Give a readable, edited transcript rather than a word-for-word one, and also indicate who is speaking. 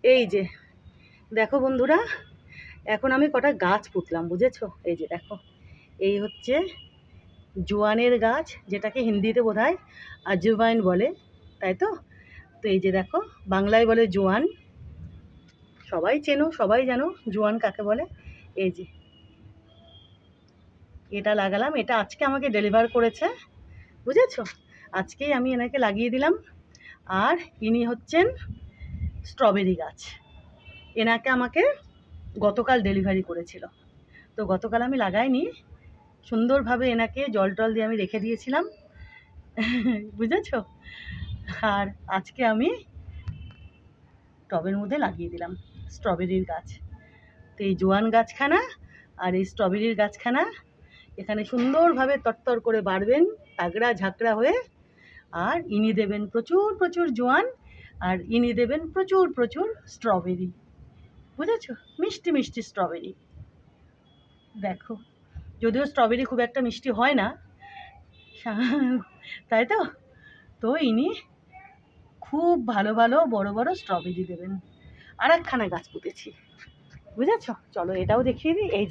Speaker 1: এই যে দেখো বন্ধুরা, এখন আমি কটা গাছ পুঁতলাম, বুঝেছো? এই যে দেখো, এই হচ্ছে জোয়ানের গাছ, যেটাকে হিন্দিতে বোধহয় আজওয়াইন বলে, তাই তো? তো এই যে দেখো, বাংলায় বলে জোয়ান। সবাই চেনো, সবাই জানো জোয়ান কাকে বলে। এই যে এটা লাগালাম, এটা আজকে আমাকে ডেলিভার করেছে, বুঝেছো? আজকেই আমি এনাকে লাগিয়ে দিলাম। আর ইনি হচ্ছেন স্ট্রবেরি গাছ। এনাকে আমাকে গতকাল ডেলিভারি করেছিল, তো গতকাল আমি লাগাইনি, সুন্দরভাবে এনাকে জল টল দিয়ে আমি রেখে দিয়েছিলাম, বুঝেছো? আর আজকে আমি টবের মধ্যে লাগিয়ে দিলাম স্ট্রবেরির গাছ। তো এই জোয়ান গাছখানা আর এই স্ট্রবেরির গাছখানা এখানে সুন্দরভাবে তরতর করে বাড়বেন, তাগড়া ঝাঁকড়া হয়ে। আর ইনি দেবেন প্রচুর প্রচুর জোয়ান, আর ইনি দেবেন প্রচুর প্রচুর স্ট্রবেরি, বুঝেছো? মিষ্টি মিষ্টি স্ট্রবেরি। দেখো, যদিও স্ট্রবেরি খুব একটা মিষ্টি হয় না, তাই তো? তো ইনি খুব ভালো ভালো বড় বড় স্ট্রবেরি দেবেন। আর একখানা গাছ পুঁতেছি, বুঝেছো? চলো এটাও দেখিয়ে দিই। এই যে